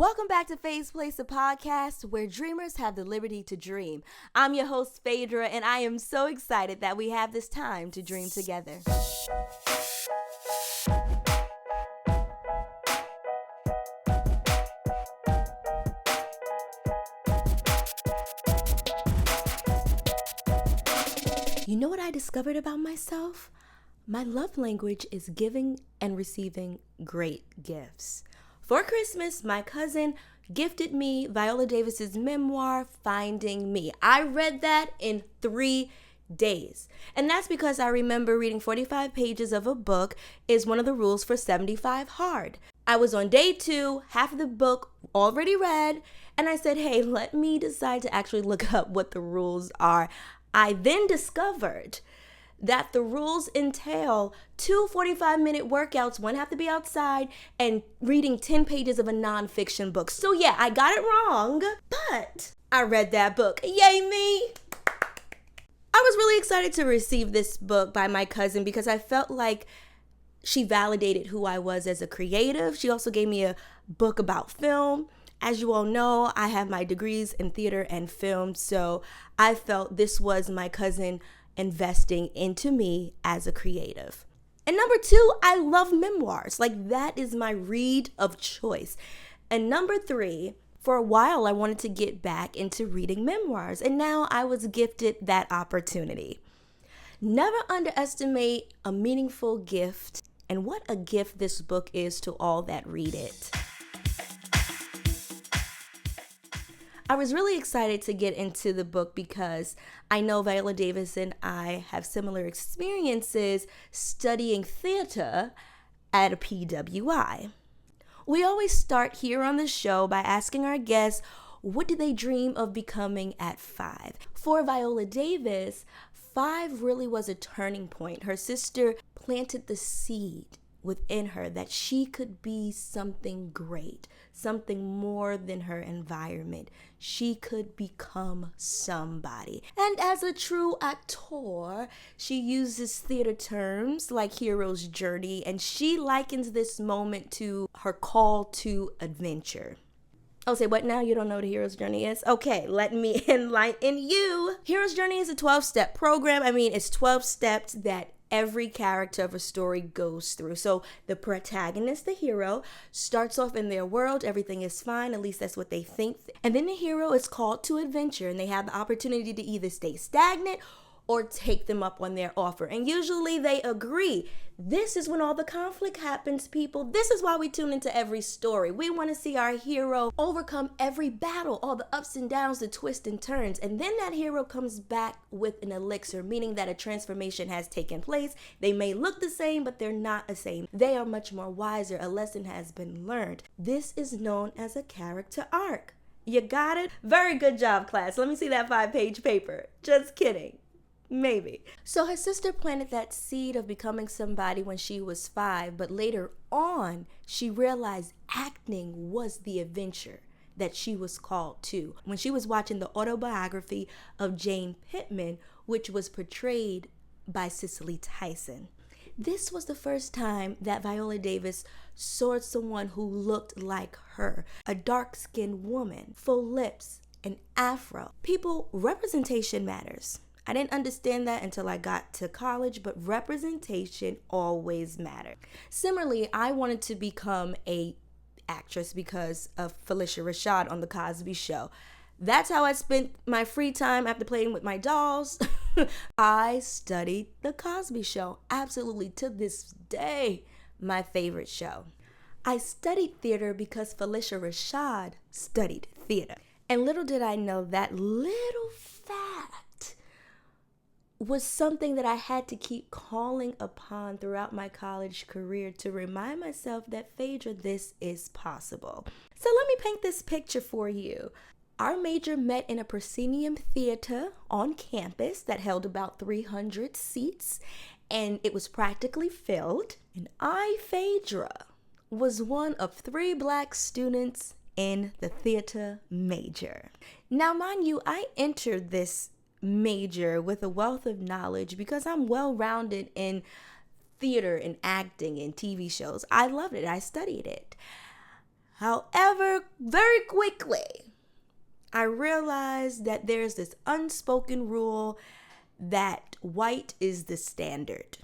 Welcome back to Faye's Place, a podcast where dreamers have the liberty to dream. I'm your host, Phaedra, and I am so excited that we have this time to dream together. You know what I discovered about myself? My love language is giving and receiving great gifts. For Christmas, my cousin gifted me Viola Davis's memoir, Finding Me. I read that in 3 days. And that's because I remember reading 45 pages of a book is one of the rules for 75 hard. I was on day 2, half of the book already read, and I said, hey, let me decide to actually look up what the rules are. I then discovered that the rules entail 2 45-minute workouts, one have to be outside, and reading 10 pages of a nonfiction book. So yeah, I got it wrong, but I read that book. Yay me! I was really excited to receive this book by my cousin because I felt like she validated who I was as a creative. She also gave me a book about film. As you all know, I have my degrees in theater and film, so I felt this was my cousin investing into me as a creative. And number 2, I love memoirs. Like, that is my read of choice. And number 3, for a while, I wanted to get back into reading memoirs, and now I was gifted that opportunity. Never underestimate a meaningful gift, and what a gift this book is to all that read it. I was really excited to get into the book because I know Viola Davis and I have similar experiences studying theater at a PWI. We always start here on the show by asking our guests, what did they dream of becoming at 5? For Viola Davis, 5 really was a turning point. Her sister planted the seed within her that she could be something great, something more than her environment. She could become somebody. And as a true actor, she uses theater terms like hero's journey, and she likens this moment to her call to adventure. Oh, say what now? You don't know what a hero's journey is? Okay, let me enlighten you. Hero's journey is a 12-step program. It's 12 steps that every character of a story goes through. So the protagonist, the hero, starts off in their world. Everything is fine. At least that's what they think. And then the hero is called to adventure, and they have the opportunity to either stay stagnant or take them up on their offer. And usually they agree. This is when all the conflict happens, people. This is why we tune into every story. We want to see our hero overcome every battle, all the ups and downs, the twists and turns. And then that hero comes back with an elixir, meaning that a transformation has taken place. They may look the same, but they're not the same. They are much more wiser. A lesson has been learned. This is known as a character arc. You got it? Very good job, class. Let me see that 5-page paper. Just kidding. Maybe. So her sister planted that seed of becoming somebody when she was 5, but later on, she realized acting was the adventure that she was called to. When she was watching the autobiography of Jane Pittman, which was portrayed by Cicely Tyson. This was the first time that Viola Davis saw someone who looked like her, a dark-skinned woman, full lips, an afro. People, representation matters. I didn't understand that until I got to college, but representation always mattered. Similarly, I wanted to become an actress because of Phaedra Rashad on The Cosby Show. That's how I spent my free time after playing with my dolls. I studied The Cosby Show. Absolutely, to this day, my favorite show. I studied theater because Phaedra Rashad studied theater. And little did I know that little fact was something that I had to keep calling upon throughout my college career to remind myself that, Phaedra, this is possible. So let me paint this picture for you. Our major met in a proscenium theater on campus that held about 300 seats, and it was practically filled. And I, Phaedra, was one of 3 Black students in the theater major. Now, mind you, I entered this major with a wealth of knowledge because I'm well-rounded in theater and acting and TV shows. I loved it. I studied it. However, very quickly, I realized that there's this unspoken rule that white is the standard.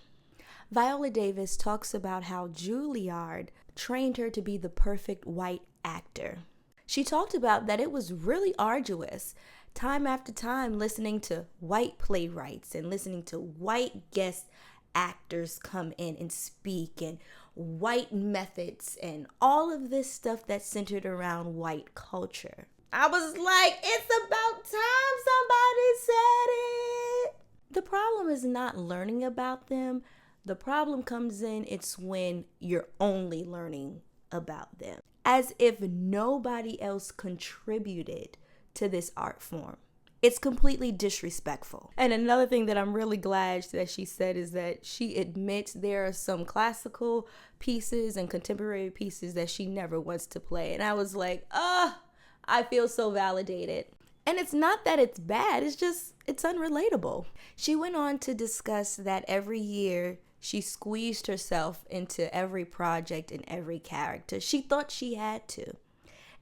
Viola Davis talks about how Juilliard trained her to be the perfect white actor. She talked about that it was really arduous, time after time, listening to white playwrights and listening to white guest actors come in and speak, and white methods and all of this stuff that's centered around white culture. I was like, it's about time somebody said it. The problem is not learning about them. The problem comes in, it's when you're only learning about them, as if nobody else contributed to this art form. It's completely disrespectful. And another thing that I'm really glad that she said is that she admits there are some classical pieces and contemporary pieces that she never wants to play. And I was like, I feel so validated. And it's not that it's bad, it's unrelatable. She went on to discuss that every year she squeezed herself into every project and every character. She thought she had to.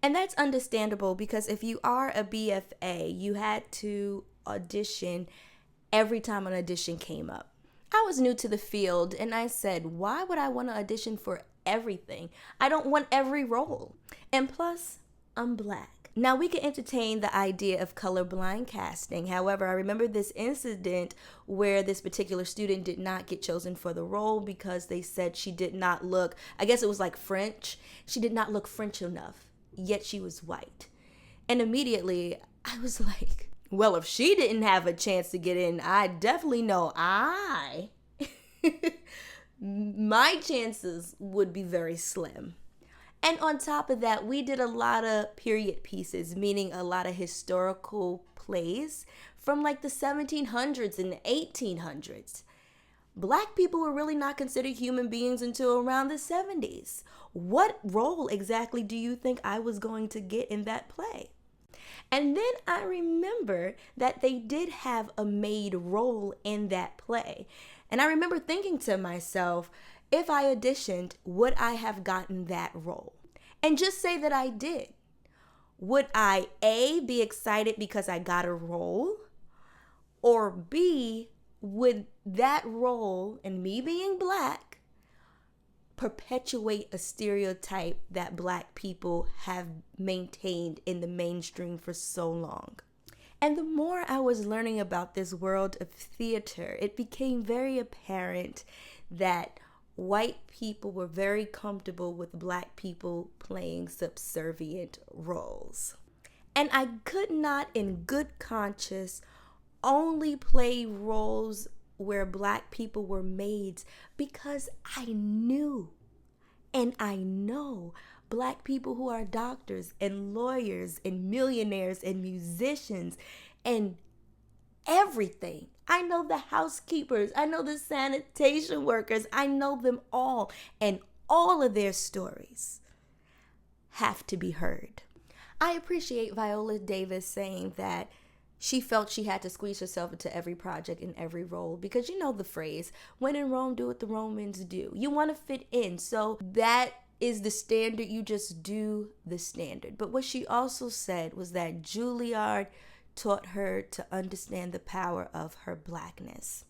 And that's understandable, because if you are a BFA, you had to audition every time an audition came up. I was new to the field and I said, why would I want to audition for everything? I don't want every role. And plus, I'm Black. Now, we can entertain the idea of colorblind casting. However, I remember this incident where this particular student did not get chosen for the role because they said she did not look, I guess it was like French. She did not look French enough, yet she was white. And immediately I was like, well, if she didn't have a chance to get in, I definitely know my chances would be very slim. And on top of that, we did a lot of period pieces, meaning a lot of historical plays from like the 1700s and the 1800s. Black people were really not considered human beings until around the 70s. What role exactly do you think I was going to get in that play? And then I remember that they did have a maid role in that play. And I remember thinking to myself, if I auditioned, would I have gotten that role? And just say that I did. Would I, A, be excited because I got a role? Or B, would that role, and me being Black, perpetuate a stereotype that Black people have maintained in the mainstream for so long? And the more I was learning about this world of theater, it became very apparent that white people were very comfortable with Black people playing subservient roles. And I could not, in good conscience, only play roles where Black people were maids, because I knew and I know Black people who are doctors and lawyers and millionaires and musicians and everything. I know the housekeepers, I know the sanitation workers, I know them all, and all of their stories have to be heard. I appreciate Viola Davis saying that she felt she had to squeeze herself into every project and every role, because you know the phrase, when in Rome, do what the Romans do. You want to fit in, so that is the standard. You just do the standard. But what she also said was that Juilliard taught her to understand the power of her Blackness.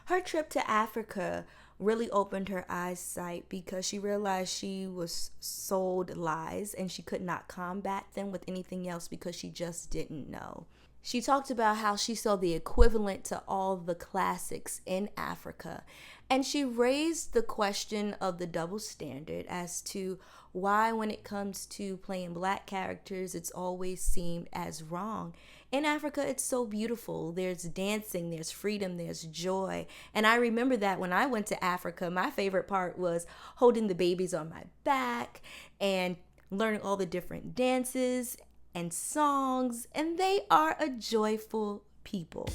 Her trip to Africa really opened her eyesight, because she realized she was sold lies and she could not combat them with anything else because she just didn't know. She talked about how she saw the equivalent to all the classics in Africa, and she raised the question of the double standard as to why, when it comes to playing Black characters, it's always seemed as wrong. In Africa, it's so beautiful. There's dancing, there's freedom, there's joy. And I remember that when I went to Africa, my favorite part was holding the babies on my back and learning all the different dances and songs, and they are a joyful people.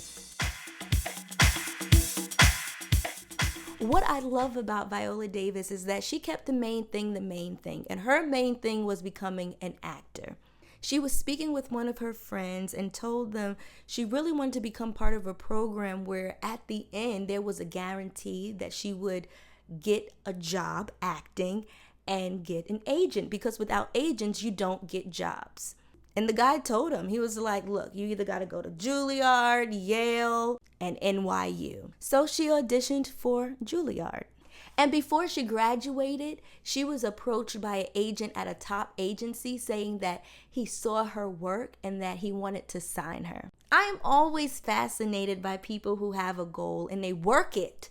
What I love about Viola Davis is that she kept the main thing, and her main thing was becoming an actor. She was speaking with one of her friends and told them she really wanted to become part of a program where at the end there was a guarantee that she would get a job acting, and get an agent, because without agents, you don't get jobs. And the guy told him, he was like, look, you either got to go to Juilliard, Yale, and NYU. So she auditioned for Juilliard. And before she graduated, she was approached by an agent at a top agency saying that he saw her work and that he wanted to sign her. I am always fascinated by people who have a goal and they work it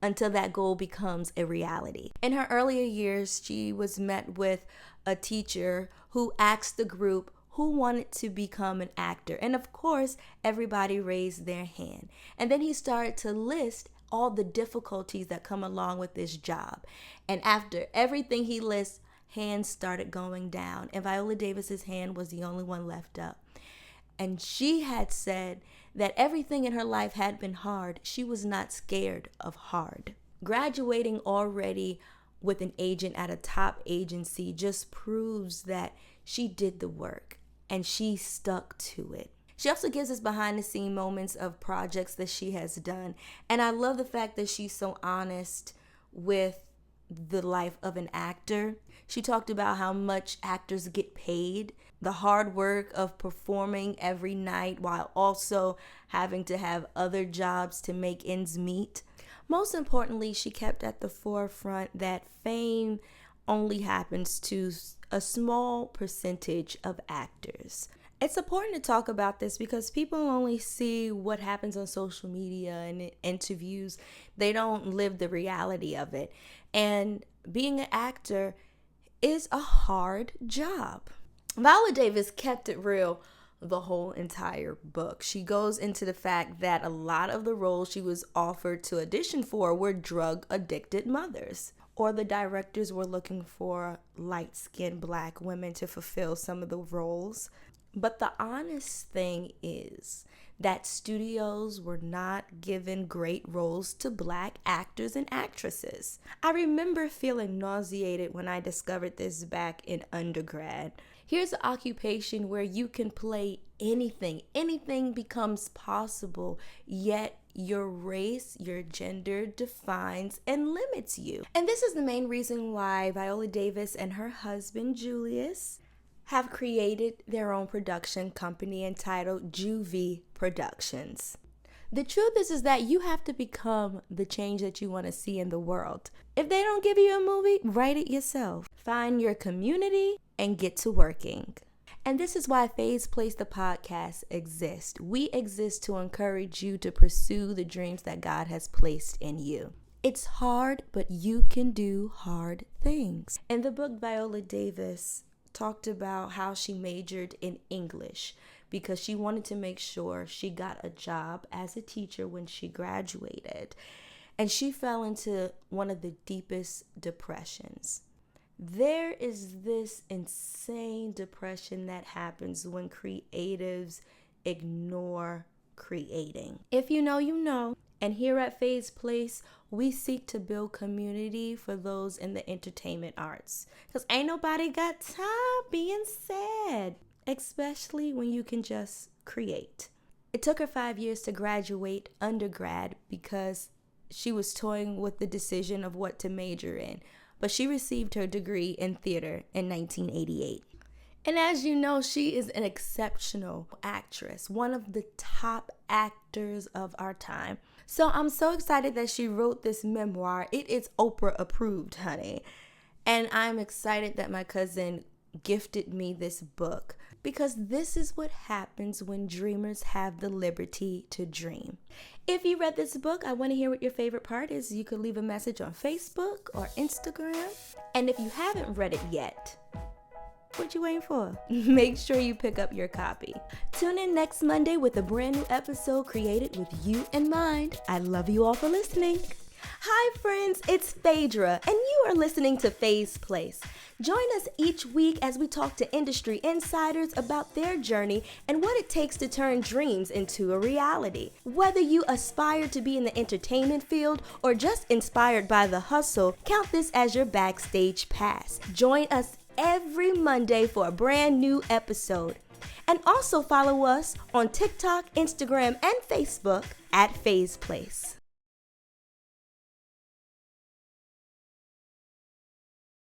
until that goal becomes a reality. In her earlier years, she was met with a teacher who asked the group who wanted to become an actor. And of course, everybody raised their hand. And then he started to list all the difficulties that come along with this job. And after everything he lists, hands started going down. And Viola Davis's hand was the only one left up. And she had said that everything in her life had been hard. She was not scared of hard. Graduating already with an agent at a top agency just proves that she did the work and she stuck to it. She also gives us behind the scene moments of projects that she has done. And I love the fact that she's so honest with the life of an actor. She talked about how much actors get paid, the hard work of performing every night while also having to have other jobs to make ends meet. Most importantly, she kept at the forefront that fame only happens to a small percentage of actors. It's important to talk about this because people only see what happens on social media and in interviews. They don't live the reality of it. And being an actor is a hard job. Viola Davis kept it real the whole entire book. She goes into the fact that a lot of the roles she was offered to audition for were drug-addicted mothers, or the directors were looking for light-skinned black women to fulfill some of the roles. But the honest thing is that studios were not given great roles to black actors and actresses. I remember feeling nauseated when I discovered this back in undergrad. Here's an occupation where you can play anything. Anything becomes possible, yet your race, your gender defines and limits you. And this is the main reason why Viola Davis and her husband, Julius, have created their own production company entitled Juvie Productions. The truth is that you have to become the change that you want to see in the world. If they don't give you a movie, write it yourself. Find your community and get to working. And this is why Faye's Place, the podcast, exists. We exist to encourage you to pursue the dreams that God has placed in you. It's hard, but you can do hard things. In the book, Viola Davis talked about how she majored in English because she wanted to make sure she got a job as a teacher when she graduated. And she fell into one of the deepest depressions. There is this insane depression that happens when creatives ignore creating. If you know, you know. And here at Faye's Place, we seek to build community for those in the entertainment arts. Because ain't nobody got time being sad, especially when you can just create. It took her 5 years to graduate undergrad because she was toying with the decision of what to major in. But she received her degree in theater in 1988. And as you know, she is an exceptional actress, one of the top actors of our time. So I'm so excited that she wrote this memoir. It is Oprah approved, honey. And I'm excited that my cousin gifted me this book because this is what happens when dreamers have the liberty to dream. If you read this book, I want to hear what your favorite part is. You could leave a message on Facebook or Instagram. And if you haven't read it yet, what you waiting for? Make sure you pick up your copy. Tune in next Monday with a brand new episode created with you in mind. I love you all for listening. Hi friends, it's Phaedra, and you are listening to Faye's Place. Join us each week as we talk to industry insiders about their journey and what it takes to turn dreams into a reality. Whether you aspire to be in the entertainment field or just inspired by the hustle, count this as your backstage pass. Join us every Monday for a brand new episode. And also follow us on TikTok, Instagram, and Facebook at Faye's Place.